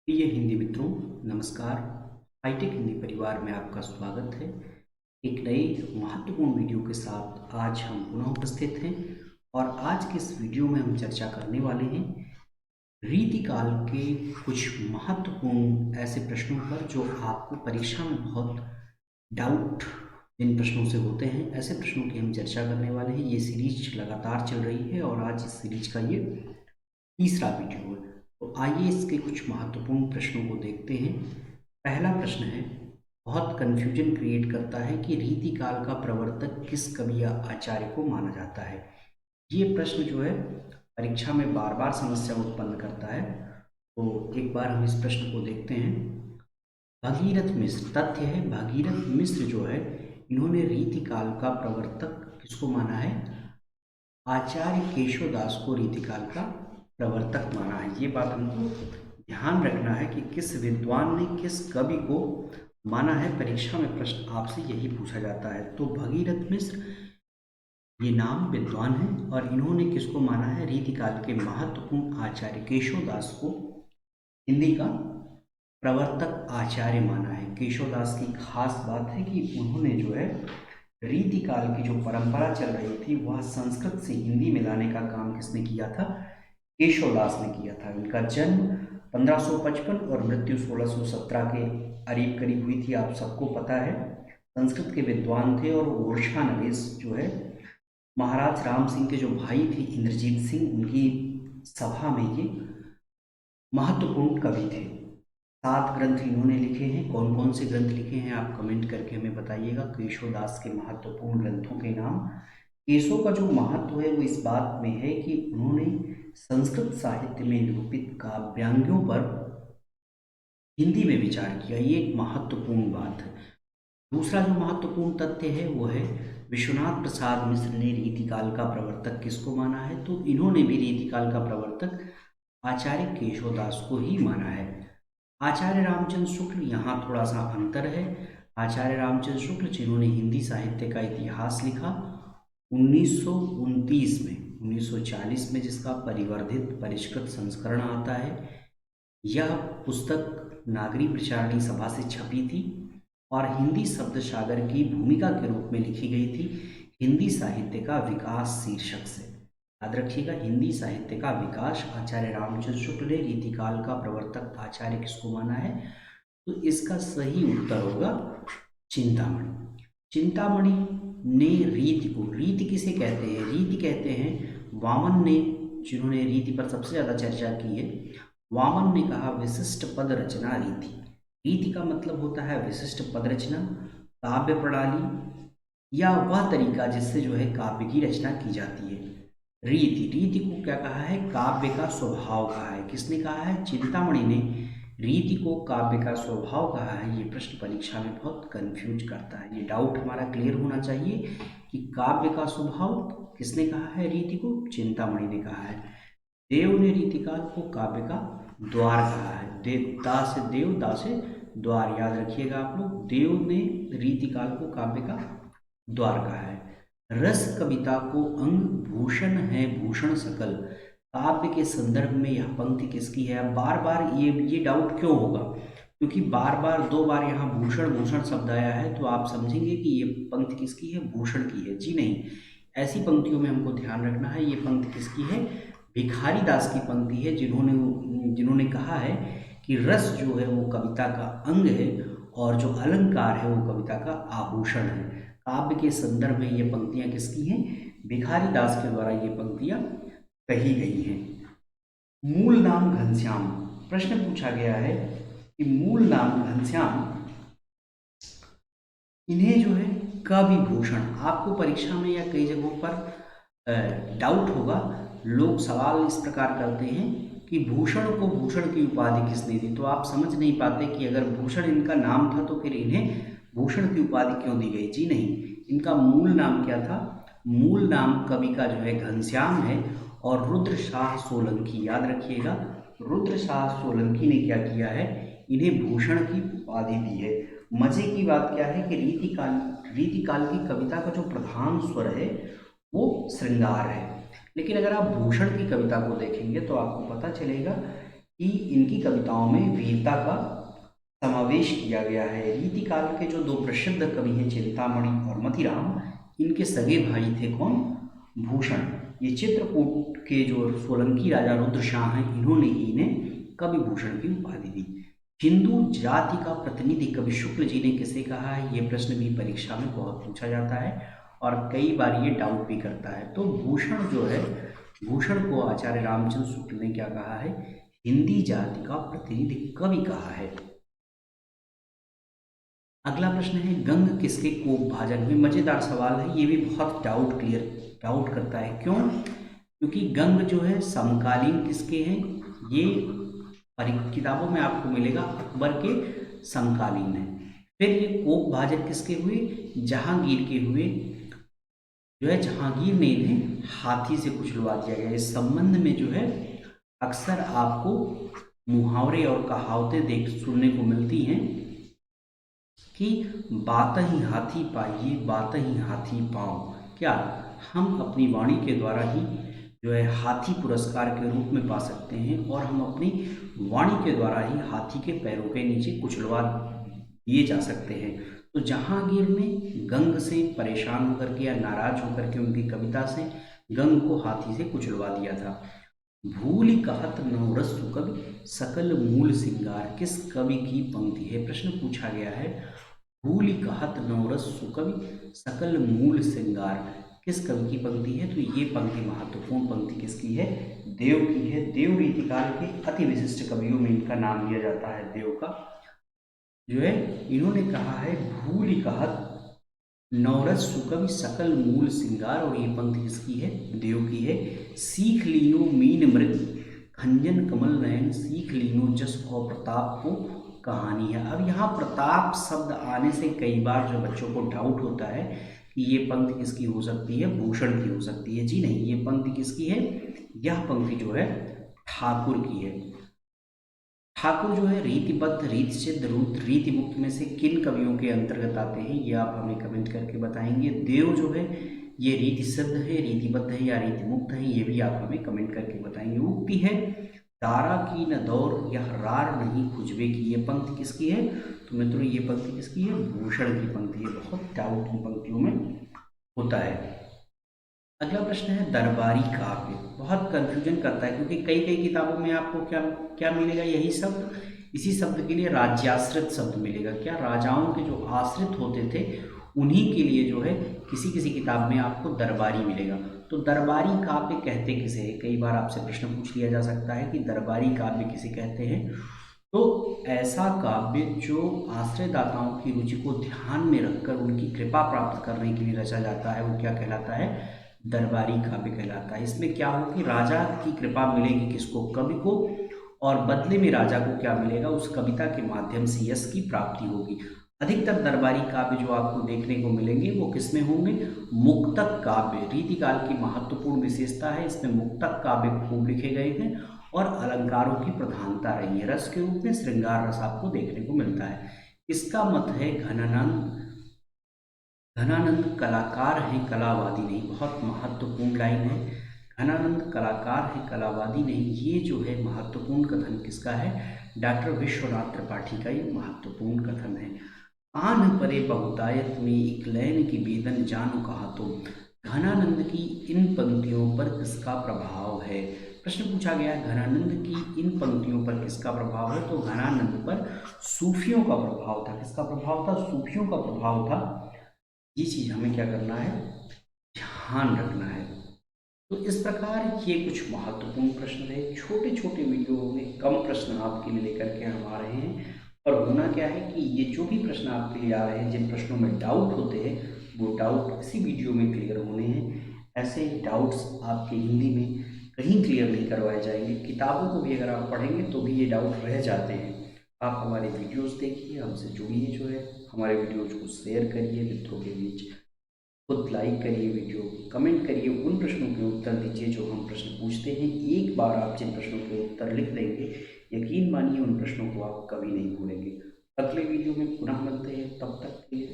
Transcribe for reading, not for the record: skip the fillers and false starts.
प्रिय हिंदी मित्रों, नमस्कार। हाईटेक हिंदी परिवार में आपका स्वागत है। एक नई महत्वपूर्ण वीडियो के साथ आज हम पुनः उपस्थित हैं और आज के इस वीडियो में हम चर्चा करने वाले हैं रीतिकाल के कुछ महत्वपूर्ण ऐसे प्रश्नों पर जो आपको परीक्षा में बहुत डाउट जिन प्रश्नों से होते हैं, ऐसे प्रश्नों की हम चर्चा करने वाले हैं। ये सीरीज लगातार चल रही है और आज इस सीरीज का ये तीसरा वीडियो है। तो आइए इसके कुछ महत्वपूर्ण प्रश्नों को देखते हैं। पहला प्रश्न है, बहुत कन्फ्यूजन क्रिएट करता है कि रीतिकाल का प्रवर्तक किस कवि या आचार्य को माना जाता है। ये प्रश्न जो है परीक्षा में बार बार समस्या उत्पन्न करता है। तो एक बार हम इस प्रश्न को देखते हैं। भगीरथ मिश्र, तथ्य है भगीरथ मिश्र जो है इन्होंने रीतिकाल का प्रवर्तक किसको माना है? आचार्य केशवदास को रीतिकाल का प्रवर्तक माना है। ये बात हमको ध्यान रखना है कि किस विद्वान ने किस कवि को माना है। परीक्षा में प्रश्न आपसे यही पूछा जाता है। तो भगीरथ मिश्र ये नाम विद्वान है और इन्होंने किसको माना है? रीतिकाल के महत्वपूर्ण आचार्य केशवदास को हिंदी का प्रवर्तक आचार्य माना है। केशवदास की खास बात है कि उन्होंने जो है रीतिकाल की जो परंपरा चल रही थी वह संस्कृत से हिंदी में लाने का काम किसने किया था? केशवदास ने किया था। इनका जन्म 1555 और मृत्यु 1617 के करीब करीब हुई थी। आप सबको पता है संस्कृत के विद्वान थे और ओरछा नरेश जो है महाराज राम सिंह के जो भाई थे इंद्रजीत सिंह, उनकी सभा में ये महत्वपूर्ण कवि थे। 7 ग्रंथ इन्होंने लिखे हैं। कौन कौन से ग्रंथ लिखे हैं आप कमेंट करके हमें बताइएगा। केशवदास के महत्वपूर्ण ग्रंथों के नाम। केशव का जो महत्व है वो इस बात में है कि उन्होंने संस्कृत साहित्य में निरूपित काव्यांगों पर हिंदी में विचार किया। ये एक महत्वपूर्ण बात है। दूसरा जो महत्वपूर्ण तथ्य है वो है विश्वनाथ प्रसाद मिश्र ने रीतिकाल का प्रवर्तक किसको माना है? तो इन्होंने भी रीतिकाल का प्रवर्तक आचार्य केशवदास को ही माना है। आचार्य रामचंद्र शुक्ल, यहाँ थोड़ा सा अंतर है। आचार्य रामचंद्र शुक्ल जिन्होंने हिंदी साहित्य का इतिहास लिखा 1929 में, 1940 में जिसका परिवर्धित परिष्कृत संस्करण आता है। यह पुस्तक नागरी प्रचारणी सभा से छपी थी और हिंदी शब्द सागर की भूमिका के रूप में लिखी गई थी हिंदी साहित्य का विकास शीर्षक से। याद रखिएगा, हिंदी साहित्य का विकास। आचार्य रामचंद्र शुक्ल ने रीतिकाल का प्रवर्तक आचार्य किसको माना है? तो इसका सही उत्तर होगा चिंतामणि। चिंतामणि ने रीति को, रीति किसे कहते हैं? रीति कहते हैं वामन ने, जिन्होंने रीति पर सबसे ज्यादा चर्चा की है। वामन ने कहा विशिष्ट पद रचना रीति। रीति का मतलब होता है विशिष्ट पद रचना, काव्य प्रणाली या वह तरीका जिससे जो है काव्य की रचना की जाती है। रीति, रीति को क्या कहा है? काव्य का स्वभाव कहा है। किसने कहा है? चिंतामणि ने रीति को काव्य का स्वभाव कहा है। ये प्रश्न परीक्षा में बहुत कंफ्यूज करता है। ये डाउट हमारा क्लियर होना चाहिए कि काव्य का स्वभाव किसने कहा है? रीति को चिंतामणि ने कहा है। देव ने रीतिकाल को काव्य का द्वार कहा है। देव, दा से देव, दा से द्वार, याद रखिएगा आप लोग। देव ने रीतिकाल को काव्य का द्वार कहा है। रस कविता को अंग भूषण है भूषण सकल। काव्य के संदर्भ में यह पंक्ति किसकी है? अब बार बार ये डाउट क्यों होगा? क्योंकि बार बार 2 बार यहाँ भूषण भूषण शब्द आया है, तो आप समझेंगे कि ये पंक्ति किसकी है? भूषण की है। जी नहीं, ऐसी पंक्तियों में हमको ध्यान रखना है। ये पंक्ति किसकी है? भिखारी दास की पंक्ति है, जिन्होंने कहा है कि रस जो है वो कविता का अंग है और जो अलंकार है वो कविता का आभूषण है। काव्य के संदर्भ में ये पंक्तियां किसकी हैं? भिखारी दास के द्वारा ये पंक्तियां कही गई हैं। मूल नाम घनश्याम, प्रश्न पूछा गया है कि मूल नाम घनश्याम, इन्हें जो है कवि भूषण, आपको परीक्षा में या कई जगहों पर डाउट होगा, लोग सवाल इस प्रकार करते हैं कि भूषण को भूषण की उपाधि किसने दी? तो आप समझ नहीं पाते कि अगर भूषण इनका नाम था तो फिर इन्हें भूषण की उपाधि क्यों दी गई? जी नहीं, इनका मूल नाम क्या था? मूल नाम कवि का जो है घनश्याम है और रुद्र शाह सोलंकी, याद रखिएगा, रुद्र शाह सोलंकी ने क्या किया है? इन्हें भूषण की उपाधि दी है। मजे की बात क्या है कि रीतिकाल की कविता का जो प्रधान स्वर है वो श्रृंगार है। लेकिन अगर आप भूषण की कविता को देखेंगे तो आपको पता चलेगा कि इनकी कविताओं में वीरता का समावेश किया गया है। रीतिकाल के जो दो प्रसिद्ध कवि हैं चिंतामणि और मतीराम, इनके सगे भाई थे कौन? भूषण। ये चित्रकूट के जो सोलंकी राजा रुद्रशाह हैं, इन्होंने ही इन्हें कवि भूषण की उपाधि दी। हिंदू जाति का प्रतिनिधि कवि शुक्ल जी ने किसे कहा है? ये प्रश्न भी परीक्षा में बहुत पूछा जाता है और कई बार ये डाउट भी करता है। तो भूषण जो है, भूषण को आचार्य रामचंद्र शुक्ल ने क्या कहा है? हिंदी जाति का प्रतिनिधि कवि कहा है। अगला प्रश्न है, गंग किसके कोप भाजन में? मजेदार सवाल है, ये भी बहुत डाउट करता है। क्यों? क्योंकि गंग जो है समकालीन किसके हैं? ये किताबों में आपको मिलेगा अकबर के समकालीन है। फिर ये कोप भाजन किसके हुए? जहांगीर के हुए। जो है जहांगीर ने इन्हें हाथी से कुचलवा दिया गया। इस संबंध में जो है अक्सर आपको मुहावरे और कहावतें सुनने को मिलती हैं कि बात ही हाथी पाइए, बात ही हाथी पाओ। क्या हम अपनी वाणी के द्वारा ही जो है हाथी पुरस्कार के रूप में पा सकते हैं और हम अपनी वाणी के द्वारा ही हाथी के पैरों के नीचे कुचलवा दिए जा सकते हैं। तो जहांगीर ने गंग से परेशान होकर के या नाराज होकर के उनकी कविता से गंग को हाथी से कुचलवा दिया था। भूल कहत नवरस कवि सकल मूल सिंगार किस कवि की पंक्ति है? प्रश्न पूछा गया है, भूल कहत नवरस कवि सकल मूल सिंगार किस कवि की पंक्ति है? तो ये पंक्ति महत्वपूर्ण पंक्ति किसकी है? देव की है। देव रीतिकाल के अति विशिष्ट कवियों में इनका नाम लिया जाता है। देव का जो है, इन्होंने कहा है भूल कहत नवरस सुकवि सकल मूल सिंगार, और ये पंक्ति किसकी है? देव की है। सीख लीनो मीन मृग खंजन कमल नयन, सीख लीनो जस और प्रताप को कहानी है। अब यहाँ प्रताप शब्द आने से कई बार जो बच्चों को डाउट होता है कि ये पंक्ति किसकी हो सकती है? भूषण की हो सकती है। जी नहीं, ये पंक्ति किसकी है? यह पंक्ति जो है ठाकुर की है। ठाकुर जो है रीतिबद्ध, रीतिसिद्ध, रीति मुक्त में से किन कवियों के अंतर्गत आते हैं? ये आप हमें कमेंट करके बताएंगे। देव जो है ये रीति सिद्ध है, रीतिबद्ध है या रीति मुक्त है? ये भी आप हमें कमेंट करके बताएंगे। उक्ति है, दारा की न दौर यह रार नहीं खुजबे की, ये पंक्ति किसकी है? तो मित्रों ये पंक्ति किसकी है? भूषण की पंक्ति है। बहुत डाउट इन पंक्तियों में होता है। अगला प्रश्न है, दरबारी काव्य बहुत कंफ्यूजन करता है क्योंकि कई कई किताबों में आपको क्या क्या मिलेगा? यही शब्द, इसी शब्द के लिए राज्याश्रित शब्द मिलेगा। क्या? राजाओं के जो आश्रित होते थे उन्हीं के लिए जो है किसी किसी किताब में आपको दरबारी मिलेगा। तो दरबारी काव्य कहते किसे हैं? कई बार आपसे प्रश्न पूछ लिया जा सकता है कि दरबारी काव्य किसे कहते हैं। तो ऐसा काव्य जो आश्रयदाताओं की रुचि को ध्यान में रखकर उनकी कृपा प्राप्त करने के लिए रचा जाता है, वो क्या कहलाता है? दरबारी काव्य कहलाता है। इसमें क्या हो कि राजा की कृपा मिलेगी किसको? कवि को, और बदले में राजा को क्या मिलेगा? उस कविता के माध्यम से यश की प्राप्ति होगी। अधिकतर दरबारी काव्य जो आपको देखने को मिलेंगे वो किसमें होंगे? मुक्तक काव्य रीतिकाल की महत्वपूर्ण विशेषता है। इसमें मुक्तक काव्य खूब लिखे गए हैं और अलंकारों की प्रधानता रही है। रस के रूप में श्रृंगार रस आपको देखने को मिलता है। इसका मत है घनानंद, घनानंद कलाकार हैं कलावादी नहीं। बहुत महत्वपूर्ण लाइन है, घनानंद कलाकार हैं कलावादी नहीं। ये जो है महत्वपूर्ण कथन किसका है? डॉक्टर विश्वनाथ त्रिपाठी का ये महत्वपूर्ण कथन है। आन परे बहुतायत में एक लैन की बेदन जानो कहा तुम, घनानंद की इन पंक्तियों पर किसका प्रभाव है? प्रश्न पूछा गया है घनानंद की इन पंक्तियों पर किसका प्रभाव है? तो घनानंद पर सूफियों का प्रभाव था। किसका प्रभाव था? सूफियों का प्रभाव था। ये चीज हमें क्या करना है? ध्यान रखना है। तो इस प्रकार ये कुछ महत्वपूर्ण प्रश्न रहे। छोटे छोटे वीडियो में कम प्रश्न आपके लिए लेकर के हम आ रहे हैं। और होना क्या है कि ये जो भी प्रश्न आपके लिए आ रहे हैं, जिन प्रश्नों में डाउट होते हैं, वो डाउट इसी वीडियो में क्लियर होने हैं। ऐसे डाउट्स आपके हिंदी में कहीं क्लियर नहीं करवाए जाएंगे। किताबों को भी अगर आप पढ़ेंगे तो भी ये डाउट रह जाते हैं। आप हमारे वीडियोस देखिए, हमसे जुड़िए, जो है हमारे वीडियोज को शेयर करिए मित्रों के बीच, खुद लाइक करिए, वीडियो कमेंट करिए, उन प्रश्नों के उत्तर दीजिए जो हम प्रश्न पूछते हैं। एक बार आप जिन प्रश्नों के उत्तर लिख देंगे, यकीन मानिए उन प्रश्नों को आप कभी नहीं भूलेंगे। अगले वीडियो में पुनः मिलते हैं, तब तक के लिए